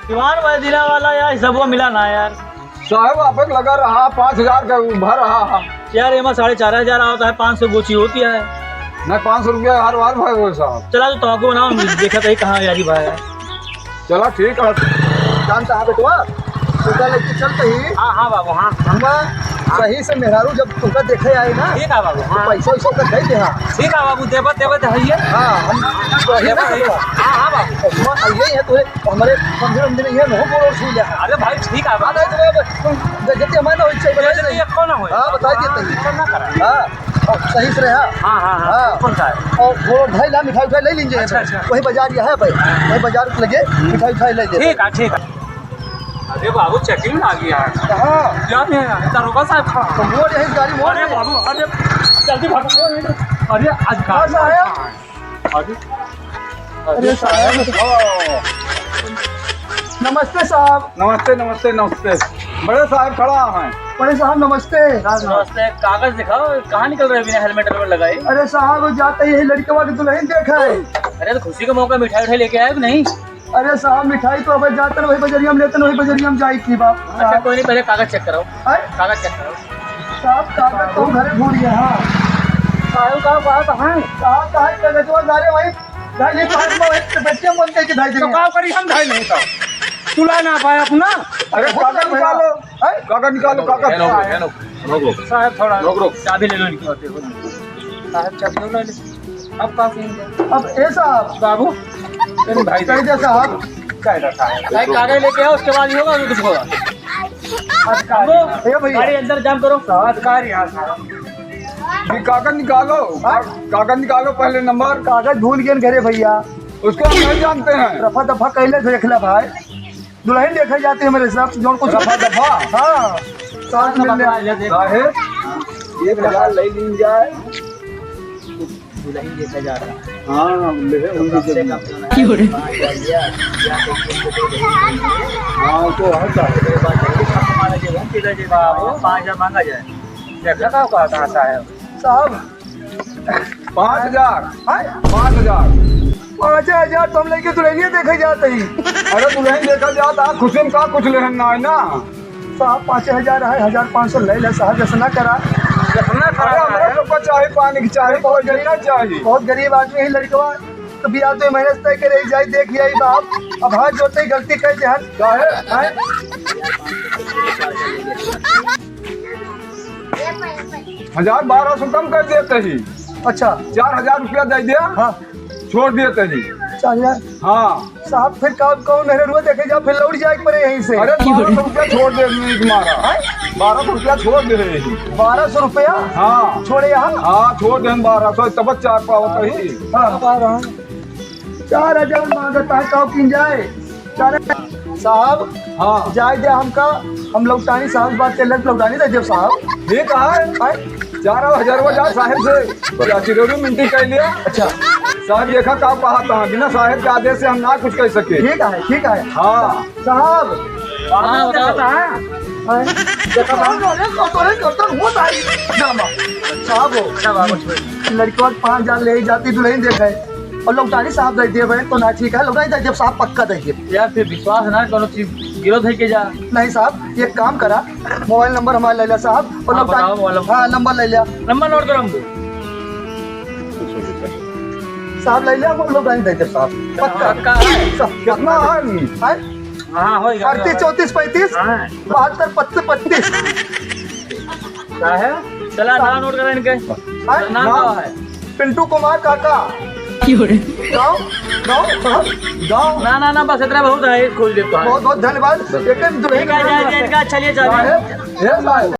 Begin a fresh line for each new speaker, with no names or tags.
दीवान भाई दिला वाला यार सबको मिला ना यार।
साहब आप लगा रहा 5,000 का भर रहा
यार एमा 4,500 आता है, 500 गोची होती है
न 500 रुपया हर बार भाई वो साहब।
चला तो को ना देखा था कहाँ यारी भाई है।
चला ठीक है
जानता है बेटवा तुका लेके चलते ही।
हाँ हाँ बाबू हाँ
हम सही से मेहरारू जब तुका देखे आए ना
ठीक है बाबू हाँ
पैसा वैसा का दे दे। हाँ
ठीक है बाबू देवत देवत है
हाँ हम वही ना करवा।
हाँ हाँ बाबू
यही है तुझे हमारे मंदिर मंदिर ये न हो बोलो छू ले।
अरे भाई ठीक है
आ गए जल्दी हमारे हो चाहिए
कौन है
हाँ बता देते
ना करा
हाँ सही से रहा।
हाँ हाँ हाँ कौन सा है
और वो ढाई ला मिठाई उठाई ले लीजिए।
अच्छा, अच्छा।
वही बाजार ये है भाई वही बाजार लगे मिठाई उठाई ले लीजिए।
ठीक है ठीक है। अरे बाबू चेकिंग आ गया है
कहाँ
यार दरोगा साहब खड़ा।
तो मोड़ यही गाड़ी मोड़।
अरे बाबू अरे जल्दी भागो। अरे आज
हाँ साहब
अरे
अरे साहब नमस्ते साहब।
नमस्ते नमस्ते नमस्ते। बड़े साहब खड़ा है।
बड़े साहब नमस्ते।
नमस्ते। कागज दिखाओ कहाँ निकल रहे बिना हेलमेट लगाए।
अरे साहब जाते ही लड़के वाले दुल्हन देखा है।
अरे तो खुशी का मौका मिठाई उठाई लेके आए कि नहीं।
अरे साहब मिठाई तो अब जाते वही बजरिया में लेते वही बजरिया में जाई थी बाप।
अच्छा कोई नहीं पहले कागज चेक कराओ।
अरे
कागज चेक कराओ।
साहब कागज तो घरे भूल गया। हाँ
साहब का बात है
साहब कहा कागजवा गारे वही ढाई ले पास में वही बच्चे मन के ढाई
तो
दे।
का करी हम ढाई नहीं था तुला ना पाया अपना।
अरे कागज निकालो कागज निकालो कागज।
साहब थोड़ा
रोक।
चाबी ले लो इनकी। साहब चाबी ले लो। अब कहाँ
अब ए साहब
बाबू भाई
कह दे साहब
भाई कागज लेके आओ उसके बाद ही होगा कुछ होगा।
ए भैया
गाड़ी अंदर जाम करो। अधिकारी
ये कागज निकालो कागज निकालो पहले नंबर।
कागज भूल गए घरे भैया
उसको हम नहीं जानते हैं।
रफा दफा कहले देख ला भाई दुल्हन देखे जाते हैं मेरे साथ जो कुछ
रफा दफा
हाँ साथ मिलने
साहेब 1,000 ले ली जाए।
दुल्हन देखा जा रहा है।
हाँ हाँ तो है साहब।
5,000 मांगा जाए। देखा था कहा साहब।
साहब
5,000
हाँ
5,000।
5,000 तो हम लेके दुल्हनिया देखे जाते ही।
अरे दुल्हन देखा जाता खुशी में कहा कुछ लेहन ना है ना।
साहब 5,000 है 1,500 ले ले साहब जैसा ना करा।
अरे हमारे सबको चाहे पानी की चाहे बहुत जरूर चाहिए।
बहुत गरीब आदमी है लड़कवा तो बिया तो मेहनत तय करे जाए देख आई बाप। अब हाथ जोते ही गलती कर दे हाथ
काहे?
हैं?
1,200 कम कर देते ही।
अच्छा
4,000 रुपया दे दिया
हाँ
छोड़ देते ही।
4,000
हाँ
साहब फिर कौन मेहरुआ देखे जाओ फिर लौट जाए पड़े यहीं से।
अरे 1,200 रुपया छोड़ दे तुम्हारा। 1,200 रुपया छोड़ दे रहे ही।
1,200 रुपया
हाँ
छोड़े यहाँ।
हाँ छोड़ दे 1,200 तब 4 पाव ही।
हाँ 4,000 मांगता है कहो किन जाए। साहब
हाँ
जाए दे हमका हम लौटानी साहब बात कर लग लौटानी दे जब साहब
ठीक है 4,000 जा साहेब से चिरोरी मिनटी कह लिया।
अच्छा
साहब देखा का कहा था बिना साहेब के आदेश से हम ना कुछ कह सके।
ठीक है
हाँ
साहब लड़कियों 5,000 ले जाती दुल्हन देखे और लौटानी साहब दे दिए तो ना ठीक है लौटानी जब साहब पक्का देखिए।
यार फिर विश्वास ना कोनो चीज गिरो थे के जा।
नहीं साहब एक काम करा मोबाइल नंबर हमारा ले लिया साहब और
हाँ, बताओ मोबाइल नंबर।
हाँ नंबर ले लिया
नंबर नोट करो हमको।
साहब ले लिया लौटानी दे दिए साहब पक्का।
पक्का है?
कितना है?
हाँ हो
38 34 35
हाँ
72 25
क्या है चला नाम नोट करा इनके।
हाँ?
नाम क्या है।
पिंटू कुमार काका गाँव गाँव गाँव।
ना बस इतना बहुत है खोल देता है।
बहुत बहुत धन्यवाद।
ठीक है चलिए चलिए।
साहेब